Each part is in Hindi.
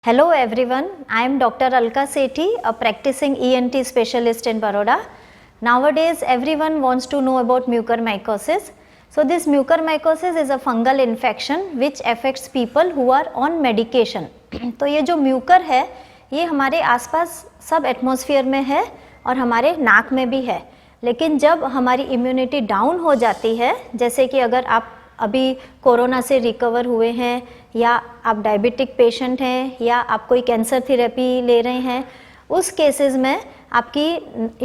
Hello everyone, I am Dr. Alka Sethi, a practicing ENT specialist in Baroda. Nowadays everyone wants to know about mucormycosis. So this mucormycosis is a fungal infection which affects people who are on medication. तो ये जो म्यूकर है ये हमारे आसपास सब एटमॉस्फेयर में है और हमारे नाक में भी है, लेकिन जब हमारी इम्यूनिटी डाउन हो जाती है, जैसे कि अगर आप अभी कोरोना से रिकवर हुए हैं या आप डायबिटिक पेशेंट हैं या आप कोई कैंसर थेरेपी ले रहे हैं, उस केसेस में आपकी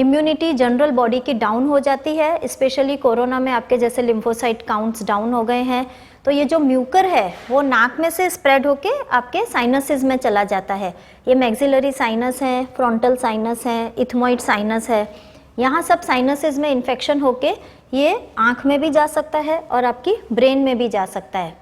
इम्यूनिटी जनरल बॉडी की डाउन हो जाती है। स्पेशली कोरोना में आपके जैसे लिम्फोसाइट काउंट्स डाउन हो गए हैं, तो ये जो म्यूकर है वो नाक में से स्प्रेड होके आपके साइनसेस में चला जाता है। ये मैक्सिलरी साइनस हैं, फ्रंटल साइनस हैं, इथमॉइड साइनस है, यहाँ सब साइनसेस में इन्फेक्शन होके ये आँख में भी जा सकता है और आपकी ब्रेन में भी जा सकता है।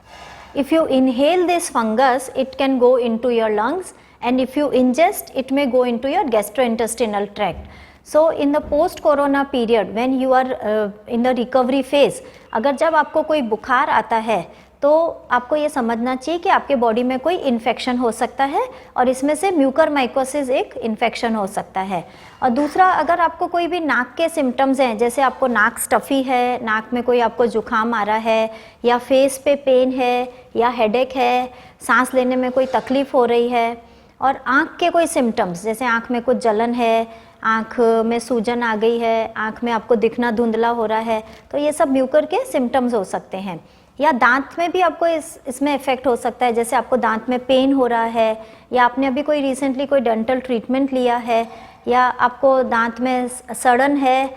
If you inhale this fungus, it can go into your lungs, and if you ingest, it may go into your gastrointestinal tract. So in the post-corona period, when you are in the recovery phase, अगर जब आपको कोई बुखार आता है तो आपको ये समझना चाहिए कि आपके बॉडी में कोई इन्फेक्शन हो सकता है और इसमें से म्यूकरमाइकोसिस एक इन्फेक्शन हो सकता है। और दूसरा, अगर आपको कोई भी नाक के सिम्टम्स हैं, जैसे आपको नाक स्टफ़ी है, नाक में कोई आपको जुकाम आ रहा है या फेस पे पेन है या हेडेक है, सांस लेने में कोई तकलीफ़ हो रही है, और आँख के कोई सिम्टम्स जैसे आँख में कुछ जलन है, आँख में सूजन आ गई है, आँख में आपको दिखना धुंधला हो रहा है, तो ये सब म्यूकर के सिम्टम्स हो सकते हैं। या दांत में भी आपको इसमें इफ़ेक्ट हो सकता है, जैसे आपको दांत में पेन हो रहा है या आपने अभी कोई रिसेंटली कोई डेंटल ट्रीटमेंट लिया है या आपको दांत में सड़न है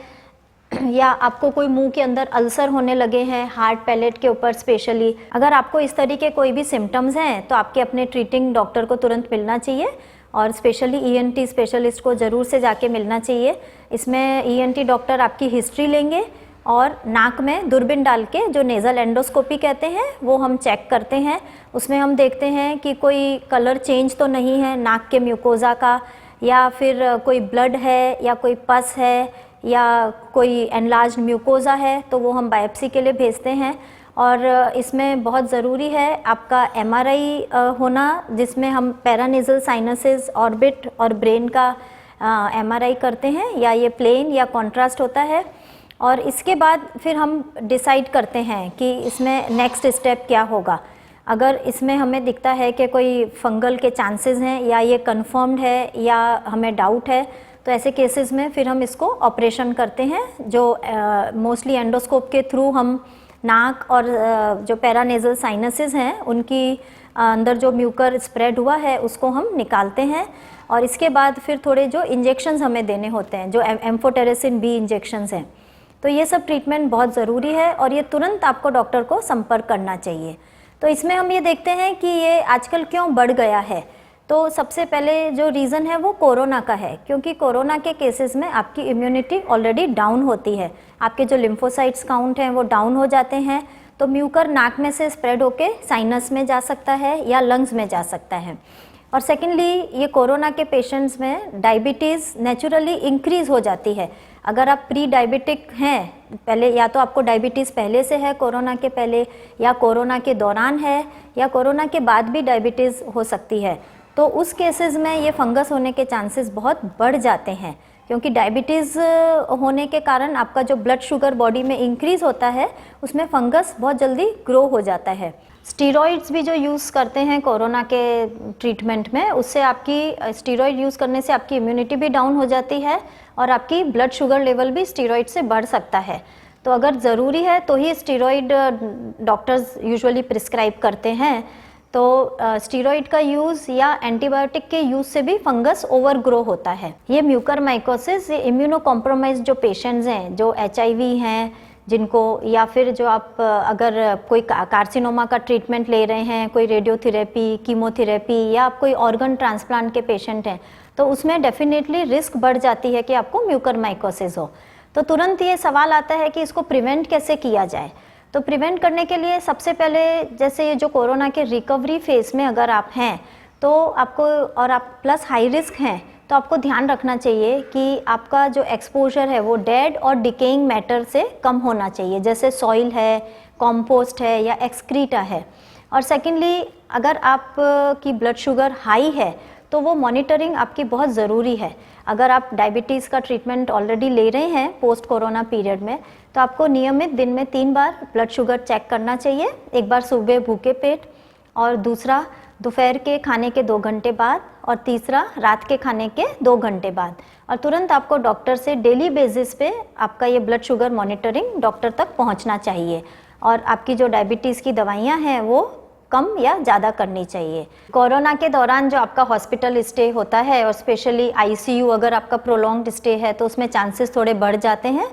या आपको कोई मुंह के अंदर अल्सर होने लगे हैं हार्ड पैलेट के ऊपर स्पेशली। अगर आपको इस तरीके कोई भी सिम्टम्स हैं तो आपके अपने ट्रीटिंग डॉक्टर को तुरंत मिलना चाहिए और स्पेशली ईएनटी स्पेशलिस्ट को ज़रूर से जाके मिलना चाहिए। इसमें ईएनटी डॉक्टर आपकी हिस्ट्री लेंगे और नाक में दूरबीन डाल के, जो नेज़ल एंडोस्कोपी कहते हैं, वो हम चेक करते हैं। उसमें हम देखते हैं कि कोई कलर चेंज तो नहीं है नाक के म्यूकोज़ा का, या फिर कोई ब्लड है या कोई पस है या कोई एनलार्ज्ड म्यूकोज़ा है, तो वो हम बायोप्सी के लिए भेजते हैं। और इसमें बहुत ज़रूरी है आपका एमआरआई होना, जिसमें हम पैरानेज़ल साइनसेस, ऑर्बिट और ब्रेन का एमआरआई करते हैं, या ये प्लेन या कॉन्ट्रास्ट होता है। और इसके बाद फिर हम डिसाइड करते हैं कि इसमें नेक्स्ट स्टेप क्या होगा। अगर इसमें हमें दिखता है कि कोई फंगल के चांसेस हैं या ये कंफर्म्ड है या हमें डाउट है, तो ऐसे केसेस में फिर हम इसको ऑपरेशन करते हैं, जो मोस्टली एंडोस्कोप के थ्रू हम नाक और जो पैरानेज़ल साइनसेस हैं उनकी अंदर जो म्यूकर स्प्रेड हुआ है उसको हम निकालते हैं। और इसके बाद फिर थोड़े जो इंजेक्शंस हमें देने होते हैं, जो एम्फोटेरेसिन बी इंजेक्शंस हैं, तो ये सब ट्रीटमेंट बहुत ज़रूरी है और ये तुरंत आपको डॉक्टर को संपर्क करना चाहिए। तो इसमें हम ये देखते हैं कि ये आजकल क्यों बढ़ गया है। तो सबसे पहले जो रीज़न है वो कोरोना का है, क्योंकि कोरोना के केसेस में आपकी इम्यूनिटी ऑलरेडी डाउन होती है, आपके जो लिम्फोसाइट्स काउंट हैं वो डाउन हो जाते हैं, तो म्यूकर नाक में से स्प्रेड होके साइनस में जा सकता है या लंग्स में जा सकता है। और सेकेंडली, ये कोरोना के पेशेंट्स में डायबिटीज़ नेचुरली इंक्रीज़ हो जाती है। अगर आप प्री डायबिटिक हैं, पहले या तो आपको डायबिटीज़ पहले से है कोरोना के पहले, या कोरोना के दौरान है, या कोरोना के बाद भी डायबिटीज़ हो सकती है, तो उस केसेस में ये फंगस होने के चांसेस बहुत बढ़ जाते हैं, क्योंकि डायबिटीज़ होने के कारण आपका जो ब्लड शुगर बॉडी में इंक्रीज़ होता है उसमें फंगस बहुत जल्दी ग्रो हो जाता है। स्टीरॉइड्स भी जो यूज़ करते हैं कोरोना के ट्रीटमेंट में, उससे आपकी स्टीरॉइड यूज़ करने से आपकी इम्यूनिटी भी डाउन हो जाती है और आपकी ब्लड शुगर लेवल भी स्टीरॉइड से बढ़ सकता है। तो अगर ज़रूरी है तो ही स्टीरॉइड डॉक्टर्स यूजुअली प्रिस्क्राइब करते हैं। तो स्टीरॉइड का यूज़ या एंटीबायोटिक के यूज़ से भी फंगस ओवर ग्रो होता है। ये म्यूकरमाइकोसिस, ये इम्यूनो कॉम्प्रोमाइज्ड जो पेशेंट्स हैं, जो एचआईवी हैं जिनको, या फिर जो आप अगर कोई कार्सिनोमा का ट्रीटमेंट ले रहे हैं, कोई रेडियोथेरेपी, कीमोथेरेपी, या आप कोई ऑर्गन ट्रांसप्लांट के पेशेंट हैं, तो उसमें डेफिनेटली रिस्क बढ़ जाती है कि आपको म्यूकरमाइकोसिस हो। तो तुरंत ये सवाल आता है कि इसको प्रिवेंट कैसे किया जाए। तो प्रिवेंट करने के लिए सबसे पहले, जैसे ये जो कोरोना के रिकवरी फेज में अगर आप हैं तो आपको, और आप प्लस हाई रिस्क हैं, तो आपको ध्यान रखना चाहिए कि आपका जो एक्सपोजर है वो डेड और डिकेइंग मैटर से कम होना चाहिए, जैसे सॉइल है, कॉम्पोस्ट है या एक्सक्रीटा है। और सेकेंडली अगर आप की ब्लड शुगर हाई है तो वो मॉनिटरिंग आपकी बहुत ज़रूरी है। अगर आप डायबिटीज़ का ट्रीटमेंट ऑलरेडी ले रहे हैं पोस्ट कोरोना पीरियड में, तो आपको नियमित दिन में 3 बार ब्लड शुगर चेक करना चाहिए। एक बार सुबह भूखे पेट, और दूसरा दोपहर के खाने के 2 घंटे बाद, और तीसरा रात के खाने के 2 घंटे बाद। और तुरंत आपको डॉक्टर से डेली बेसिस पे आपका ये ब्लड शुगर मॉनिटरिंग डॉक्टर तक पहुंचना चाहिए, और आपकी जो डायबिटीज़ की दवाइयाँ हैं वो कम या ज़्यादा करनी चाहिए। कोरोना के दौरान जो आपका हॉस्पिटल स्टे होता है, और स्पेशली आईसीयू अगर आपका प्रोलॉन्ग्ड स्टे है, तो उसमें चांसेस थोड़े बढ़ जाते हैं,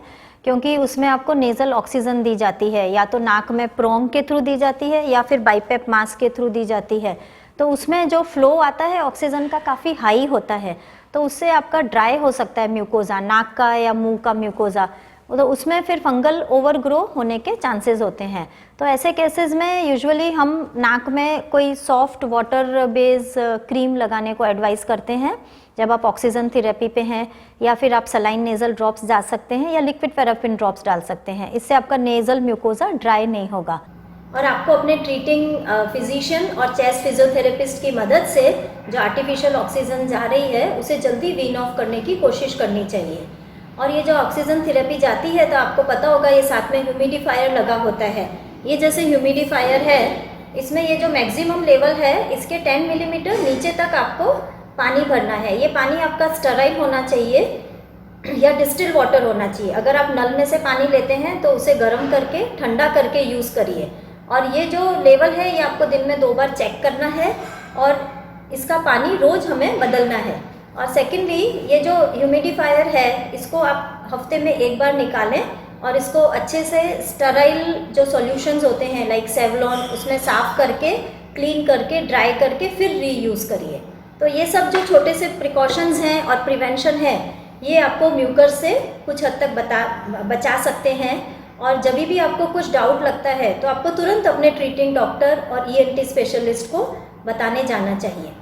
क्योंकि उसमें आपको नेज़ल ऑक्सीजन दी जाती है, या तो नाक में प्रोंग के थ्रू दी जाती है या फिर बाईपेप मास्क के थ्रू दी जाती है। तो उसमें जो फ्लो आता है ऑक्सीजन का काफ़ी हाई होता है, तो उससे आपका ड्राई हो सकता है म्यूकोज़ा, नाक का या मुंह का म्यूकोज़ा, तो उसमें फिर फंगल ओवरग्रो होने के चांसेस होते हैं। तो ऐसे केसेस में यूजुअली हम नाक में कोई सॉफ्ट वाटर बेस क्रीम लगाने को एडवाइस करते हैं जब आप ऑक्सीजन थेरेपी पे हैं, या फिर आप सलाइन नेज़ल ड्रॉप्स डाल सकते हैं या लिक्विड पैराफिन ड्रॉप्स डाल सकते हैं। इससे आपका नेज़ल म्यूकोज़ा ड्राई नहीं होगा। और आपको अपने ट्रीटिंग फिजिशियन और चेस्ट फिजियोथेरेपिस्ट की मदद से जो आर्टिफिशियल ऑक्सीजन जा रही है उसे जल्दी वीन ऑफ करने की कोशिश करनी चाहिए। और ये जो ऑक्सीजन थेरेपी जाती है, तो आपको पता होगा ये साथ में ह्यूमिडिफायर लगा होता है। ये जैसे ह्यूमिडिफायर है, इसमें ये जो मैक्सिमम लेवल है इसके 10 मिलीमीटर नीचे तक आपको पानी भरना है। ये पानी आपका स्टराइल होना चाहिए या डिस्टिल वाटर होना चाहिए। अगर आप नल में से पानी लेते हैं तो उसे गर्म करके ठंडा करके यूज़ करिए। और ये जो लेवल है ये आपको दिन में 2 बार चेक करना है, और इसका पानी रोज़ हमें बदलना है। और सेकेंडली ये जो ह्यूमिडिफायर है इसको आप हफ्ते में 1 बार निकालें, और इसको अच्छे से स्टराइल जो सॉल्यूशंस होते हैं लाइक सेवलॉन, उसमें साफ़ करके क्लीन करके ड्राई करके फिर रीयूज़ करिए। तो ये सब जो छोटे से प्रिकॉशंस हैं और प्रिवेंशन है, ये आपको म्यूकर से कुछ हद तक बचा सकते हैं। और जब भी आपको कुछ डाउट लगता है तो आपको तुरंत अपने ट्रीटिंग डॉक्टर और ईएनटी स्पेशलिस्ट को बताने जाना चाहिए।